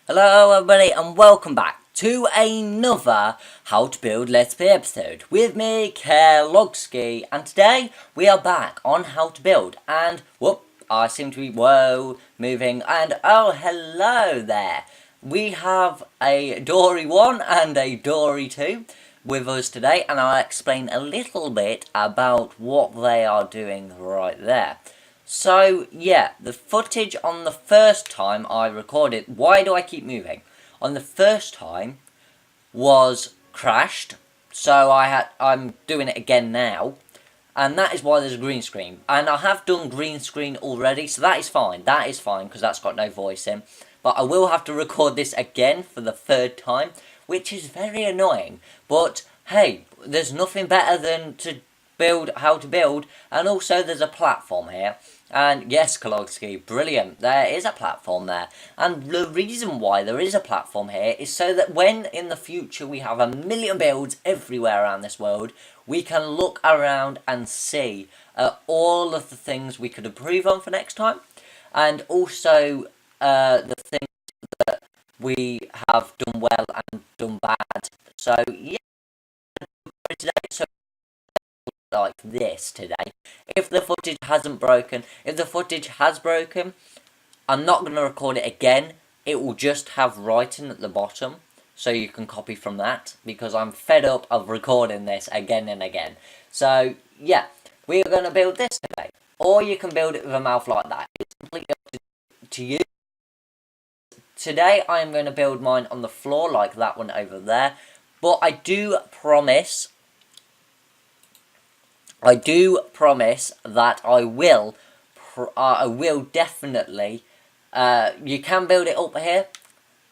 Hello everybody and welcome back to another How to Build Let's Play episode with me, Kelogski, and today we are back on How to Build and whoop, I seem to be, moving and oh hello there. We have a Dory 1 and a Dory 2 with us today and I'll explain a little bit about what they are doing right there. So, yeah, the footage on the first time I recorded, why do I keep moving? On the first time was crashed, so I'm doing it again now, and that is why there's a green screen. And I have done green screen already, so that is fine, because that's got no voice in. But I will have to record this again for the third time, which is very annoying. But, hey, there's nothing better than to build how to build, and also there's a platform here. And yes, Kologski, brilliant, there is a platform there. And the reason why there is a platform here is so that when in the future we have a million builds everywhere around this world, we can look around and see all of the things we could improve on for next time. And also the things that we have done well and done bad. So yeah, today, so like this today. If the footage hasn't broken, if the footage has broken, I'm not going to record it again. It will just have writing at the bottom, so you can copy from that, because I'm fed up of recording this again and again. So, yeah, we are going to build this today. Or you can build it with a mouth like that. It's completely up to you. Today, I am going to build mine on the floor like that one over there. But I do promise that I will definitely, you can build it up here,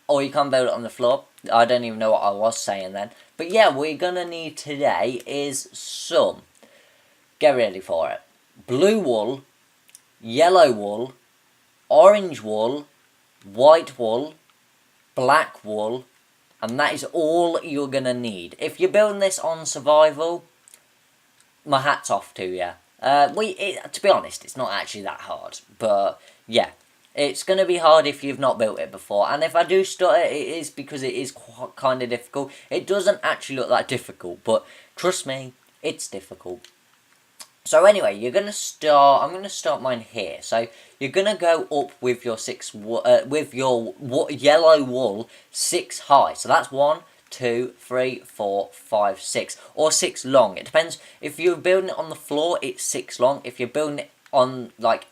or you can build it on the floor. I don't even know what I was saying then. But yeah, what we're going to need today is some, get ready for it, blue wool, yellow wool, orange wool, white wool, black wool, and that is all you're going to need. If you're building this on survival, my hat's off to you. To be honest, it's not actually that hard, but yeah, it's going to be hard if you've not built it before. And if I do stutter, it is because it is kind of difficult. It doesn't actually look that difficult, but trust me, it's difficult. So anyway, you're going to start. I'm going to start mine here. So you're going to go up with your yellow wool 6 high. So that's 1, 2, 3, 4, 5, 6, or 6 long. It depends. If you're building it on the floor, it's 6 long. If you're building it on like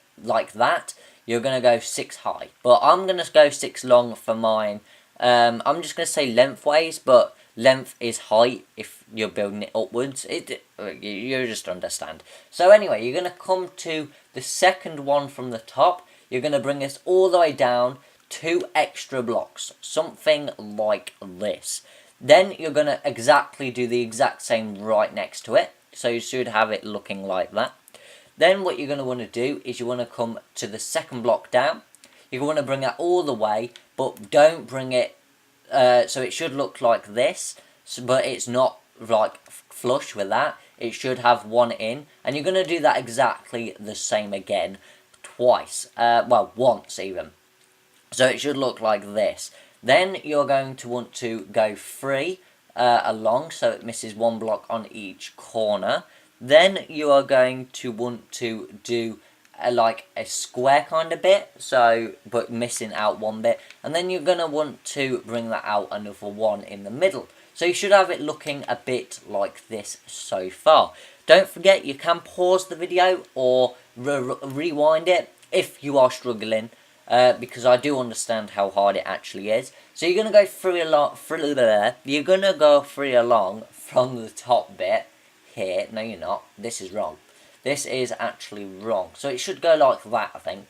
that, you're gonna go 6 high. But I'm gonna go 6 long for mine. I'm just gonna say lengthways, but length is height if you're building it upwards. You just understand. So anyway, you're gonna come to the second one from the top. You're gonna bring this all the way down 2 extra blocks, something like this. Then you're going to do the exact same right next to it. So you should have it looking like that. Then what you're going to want to do is you want to come to the second block down. You want to bring that all the way, but don't bring it, so it should look like this, but it's not like flush with that. It should have one in, and you're going to do that exactly the same again twice, once even. So it should look like this. Then you're going to want to go 3 along, so it misses 1 block on each corner. Then you are going to want to do like a square kind of bit, so but missing out 1 bit. And then you're going to want to bring that out another 1 in the middle. So you should have it looking a bit like this so far. Don't forget, you can pause the video or rewind it if you are struggling. Because I do understand how hard it actually is. So you're gonna go You're gonna go 3 along from the top bit here. No, you're not. This is wrong. This is actually wrong. So it should go like that, I think.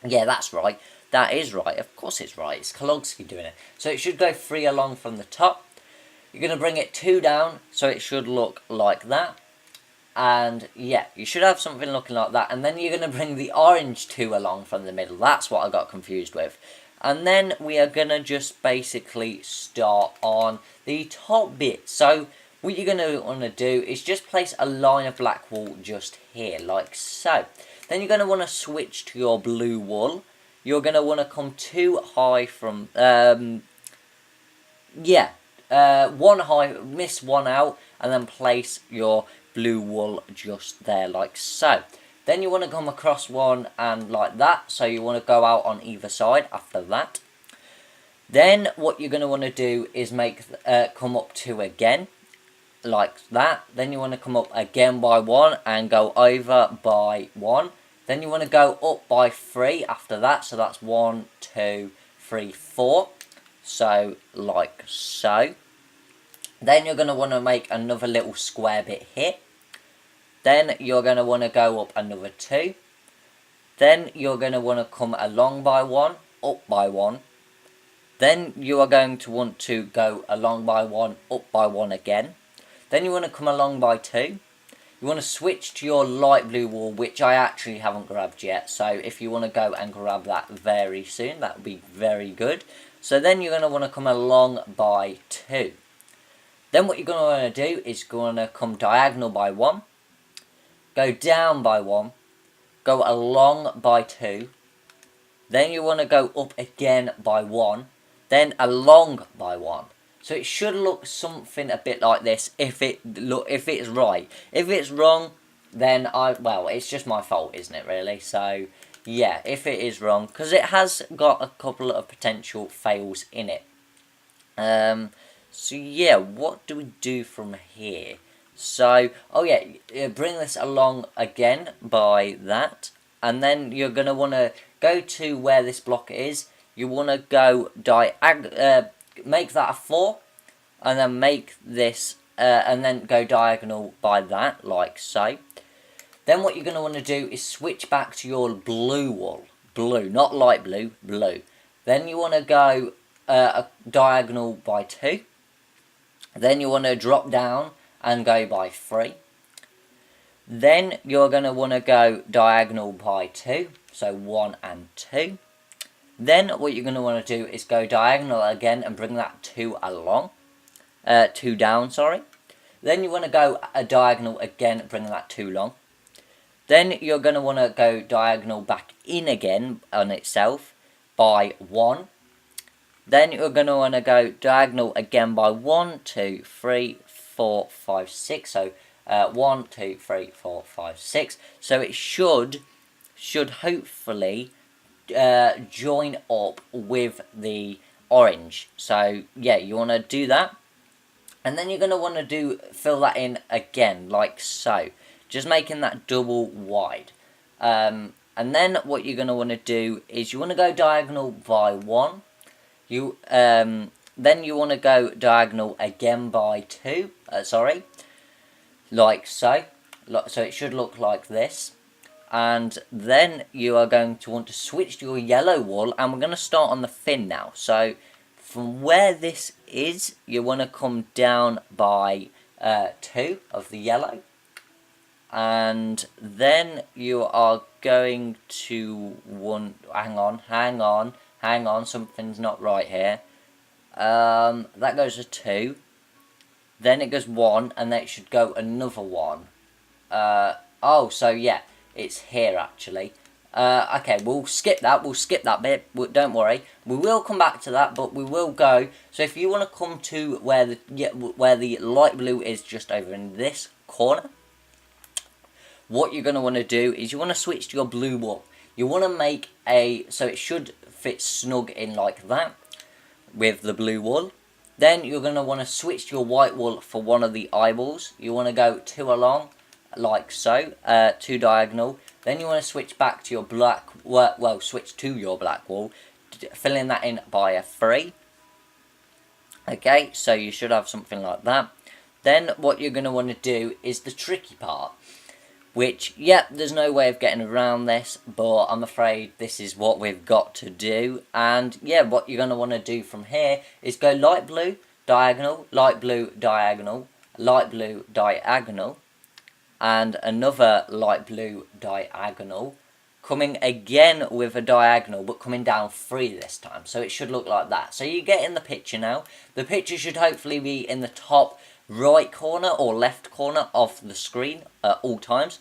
Yeah, that's right. That is right. Of course it's right. It's Kologski doing it. So it should go 3 along from the top. You're gonna bring it 2 down, so it should look like that. And yeah, you should have something looking like that. And then you're going to bring the orange 2 along from the middle. That's what I got confused with. And then we are going to just basically start on the top bit. So what you're going to want to do is just place a line of black wool just here, like so. Then you're going to want to switch to your blue wool. you're going to want to come too high from, one high, miss one out, and then place your blue wool just there, like so. Then you want to come across one and like that, so you want to go out on either side after that. Then what you're going to want to do is come up two again, like that. Then you want to come up again by one and go over by one. Then you want to go up by three after that, so that's 1, 2, 3, 4. So, like so. Then you're going to want to make another little square bit here. Then you're going to want to go up another 2. Then you're going to want to come along by one, up by one. Then you are going to want to go along by one, up by one again. Then you want to come along by 2. You want to switch to your light blue wool, which I actually haven't grabbed yet. So if you want to go and grab that very soon, that would be very good. So then you're going to want to come along by 2. Then what you're going to want to do is going to come diagonal by 1. Go down by 1. Go along by 2. Then you want to go up again by 1. Then along by 1. So it should look something a bit like this if it's right. If it's wrong, then it's just my fault, isn't it, really? So, yeah, if it is wrong, because it has got a couple of potential fails in it. So, yeah, what do we do from here? So, bring this along again by that. And then you're going to want to go to where this block is. You want to go make that a 4, and then make this, and then go diagonal by that, like so. Then what you're going to want to do is switch back to your blue wool. Blue, not light blue, blue. Then you want to go a diagonal by 2. Then you want to drop down and go by 3. Then you're going to want to go diagonal by 2, so 1 and 2. Then what you're going to want to do is go diagonal again and bring that 2 along. 2 down, sorry. Then you want to go a diagonal again, bring that 2 long. Then you're going to want to go diagonal back in again on itself by 1. Then you're going to want to go diagonal again by 1, 2, 3, 4, 5, 6. So 1, 2, 3, 4, 5, 6. So it should hopefully join up with the orange. So yeah, you want to do that, and then you're going to want to fill that in again like so, just making that double wide. And then what you're going to want to do is you want to go diagonal by 1. Then you want to go diagonal again by 2. Like so. So it should look like this. And then you are going to want to switch to your yellow wool, and we're going to start on the fin now. So from where this is, you want to come down by 2 of the yellow, and then you are going to want, hang on, something's not right here. That goes to 2, then it goes 1, and then it should go another 1. So yeah, it's here actually. Okay, we'll skip that bit, don't worry. We will come back to that, but we will go. So if you want to come to where the light blue is, just over in this corner, what you're going to want to do is you want to switch to your blue wool. You want to make so it should fit snug in like that with the blue wool. Then you're going to want to switch to your white wool for one of the eyeballs. You want to go 2 along, like so, 2 diagonal. Then you want to switch back to your black, switch to your black wool, filling that in by a 3. Okay, so you should have something like that. Then what you're going to want to do is the tricky part, which, there's no way of getting around this, but I'm afraid this is what we've got to do. And what you're going to want to do from here is go light blue, diagonal, light blue, diagonal, light blue, diagonal, and another light blue diagonal, coming again with a diagonal, but coming down 3 this time. So it should look like that. So you get in the picture now. The picture should hopefully be in the top right corner or left corner of the screen at all times.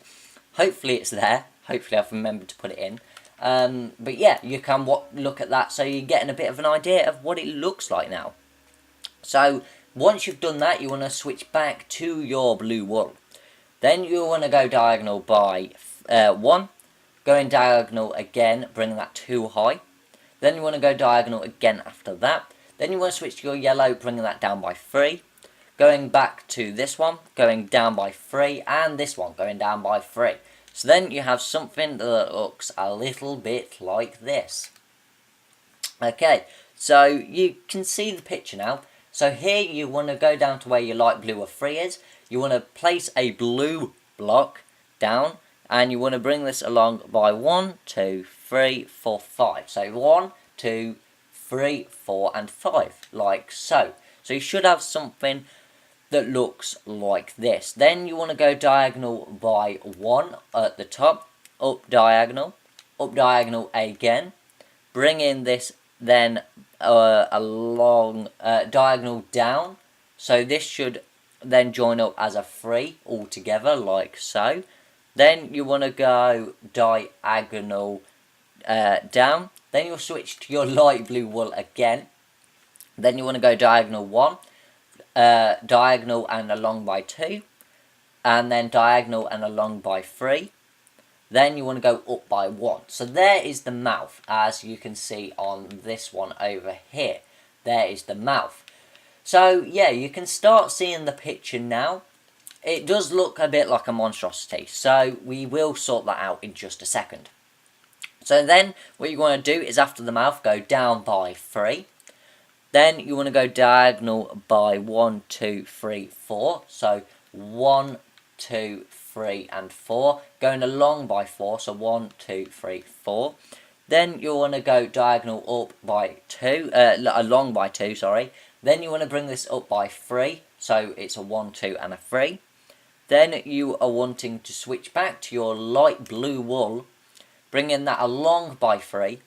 Hopefully it's there. Hopefully I've remembered to put it in. But yeah, you can look at that so you're getting a bit of an idea of what it looks like now. So once you've done that, you want to switch back to your blue wool. Then you want to go diagonal by 1, going diagonal again, bringing that 2 high. Then you want to go diagonal again after that. Then you want to switch to your yellow, bringing that down by 3. Going back to this one, going down by 3, and this one going down by 3. So then you have something that looks a little bit like this. Okay, so you can see the picture now. So here you want to go down to where your light blue of 3 is. You want to place a blue block down, and you want to bring this along by 1, 2, 3, 4, 5. So 1, 2, 3, 4, and 5, like so. So you should have something that looks like this. Then you want to go diagonal by 1 at the top, up diagonal again. Bring in this then along diagonal down. So this should then join up as a 3 altogether, like so. Then you want to go diagonal down. Then you'll switch to your light blue wool again. Then you want to go diagonal 1, diagonal and along by 2, and then diagonal and along by 3. Then you want to go up by 1. So there is the mouth, as you can see on this one over here. There is the mouth. So yeah, you can start seeing the picture now. It does look a bit like a monstrosity, so we will sort that out in just a second. So then what you want to do is after the mouth go down by 3. Then you want to go diagonal by 1, 2, 3, 4. So 1, 2, 3 and 4. Going along by 4, so 1, 2, 3, 4. Then you want to go diagonal up by 2, along by 2, sorry. Then you want to bring this up by 3, so it's a 1, 2 and a 3. Then you are wanting to switch back to your light blue wool, bringing that along by 3.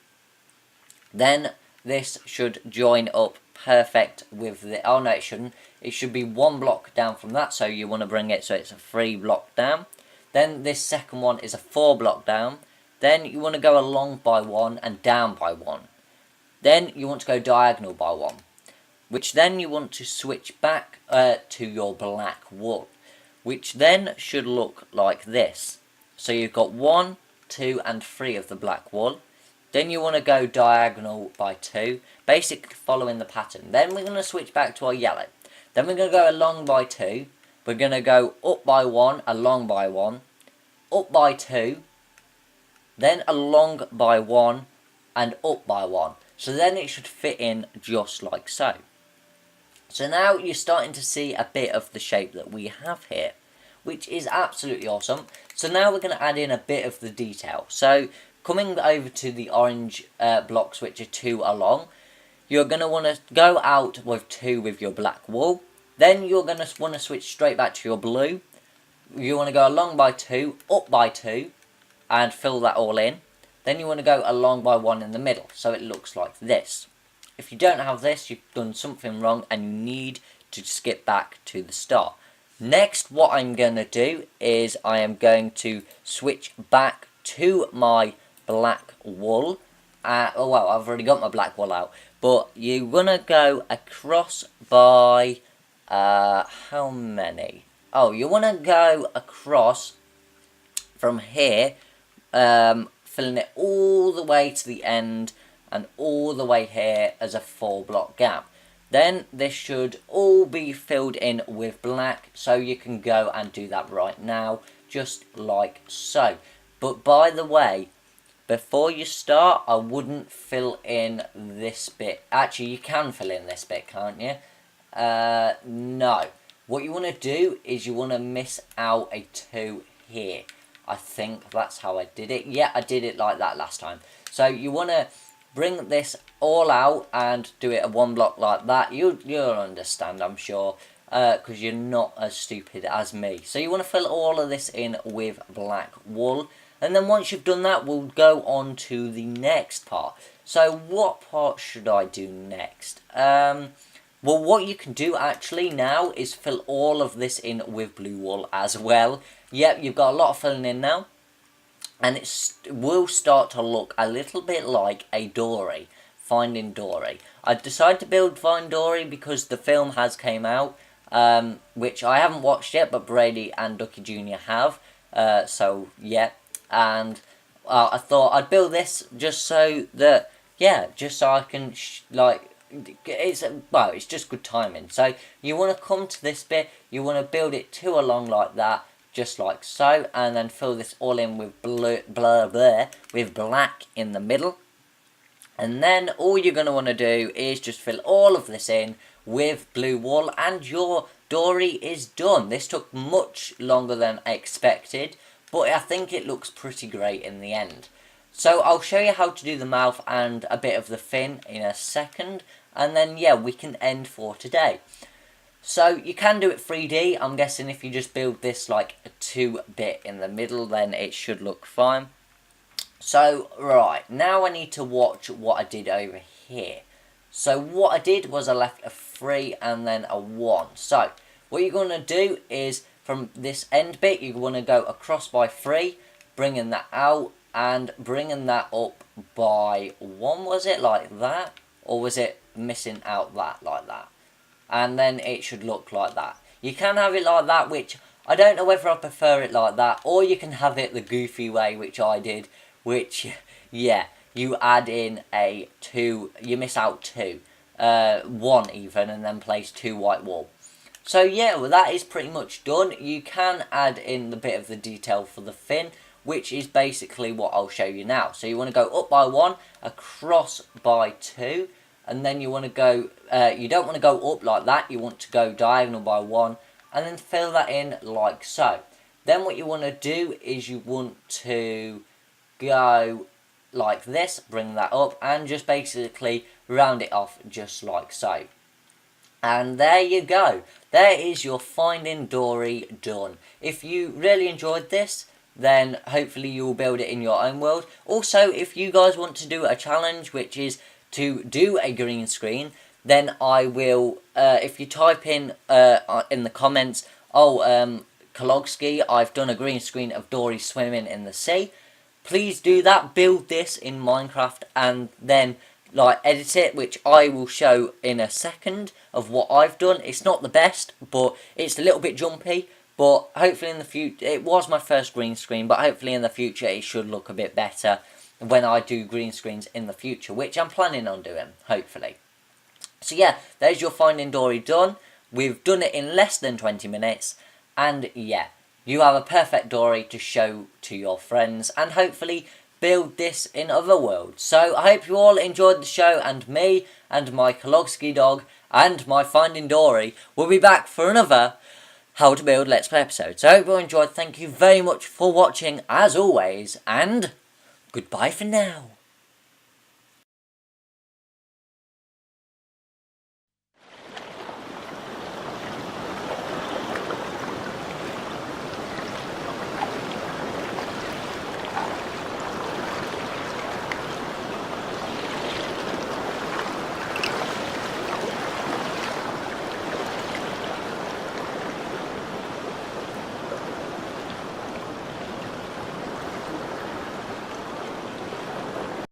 Then this should join up perfect with the, oh no it shouldn't, it should be 1 block down from that, so you want to bring it so it's a 3 block down. Then this second one is a 4 block down. Then you want to go along by 1 and down by 1. Then you want to go diagonal by 1, which then you want to switch back to your black wool, which then should look like this. So you've got 1, 2 and 3 of the black wool. Then you want to go diagonal by 2, basically following the pattern. Then we're going to switch back to our yellow. Then we're going to go along by 2. We're going to go up by 1, along by 1, up by 2, then along by 1, and up by 1. So then it should fit in just like so. So now you're starting to see a bit of the shape that we have here, which is absolutely awesome. So now we're going to add in a bit of the detail. So coming over to the orange blocks, which are 2 along, you're going to want to go out with 2 with your black wool. Then you're going to want to switch straight back to your blue. You want to go along by 2, up by 2, and fill that all in. Then you want to go along by 1 in the middle, so it looks like this. If you don't have this, you've done something wrong and you need to skip back to the start. Next, what I'm going to do is I am going to switch back to my black wool. Oh well, I've already got my black wool out, but you're going to go across by, how many? Oh, you want to go across from here, filling it all the way to the end and all the way here as a 4 block gap. Then this should all be filled in with black, so you can go and do that right now, just like so. But by the way, before you start, I wouldn't fill in this bit. Actually, you can fill in this bit, can't you? No. What you want to do is you want to miss out a 2 here. I think that's how I did it. Yeah, I did it like that last time. So you want to bring this all out and do it a 1 block like that. You'll understand, I'm sure, because you're not as stupid as me. So you want to fill all of this in with black wool. And then once you've done that, we'll go on to the next part. So what part should I do next? Well, what you can do actually now is fill all of this in with blue wool as well. Yep, you've got a lot of filling in now. and it will start to look a little bit like a Dory. Finding Dory. I decided to build Find Dory because the film has came out, which I haven't watched yet, but Brady and Ducky Jr. have. So yeah, and I thought I'd build this just so that just so I can it's just good timing. So you want to come to this bit, you want to build it two along like that, just like so, and then fill this all in with with black in the middle. And then all you're going to want to do is just fill all of this in with blue wool, and your dory is done. This took much longer than I expected, but I think it looks pretty great in the end. So I'll show you how to do the mouth and a bit of the fin in a second, and then we can end for today. So you can do it 3D. I'm guessing if you just build this like a 2-bit in the middle, then it should look fine. So, right, now I need to watch what I did over here. So what I did was I left a 3 and then a 1. So, what you're going to do is, from this end bit, you want to go across by 3, bringing that out, and bringing that up by 1, was it, like that? Or was it missing out that, like that? And then it should look like that. You can have it like that, which I don't know whether I prefer it like that, or you can have it the goofy way, which I did, which, you add in a 2, you miss out 2, 1 even, and then place 2 white wool. So well, that is pretty much done. You can add in the bit of the detail for the fin, which is basically what I'll show you now. So you want to go up by 1, across by 2, and then you want to go, you don't want to go up like that, you want to go diagonal by 1, and then fill that in like so. Then what you want to do is you want to go like this, bring that up, and just basically round it off just like so. And there you go. There is your Finding Dory done. If you really enjoyed this, then hopefully you will build it in your own world. Also, if you guys want to do a challenge, which is to do a green screen, then I will, if you type in the comments, Kologski, I've done a green screen of Dory swimming in the sea. Please do that, build this in Minecraft, and then edit it, which I will show in a second of what I've done. It's not the best, but it's a little bit jumpy, but hopefully in the future, it was my first green screen, but hopefully in the future it should look a bit better when I do green screens in the future, which I'm planning on doing, hopefully. So there's your Finding Dory done. We've done it in less than 20 minutes, and you have a perfect Dory to show to your friends, and hopefully build this in other worlds. So I hope you all enjoyed the show, and me and my Kologski dog and my Finding Dory will be back for another How to Build Let's Play episode. So I hope you all enjoyed. Thank you very much for watching as always, and goodbye for now.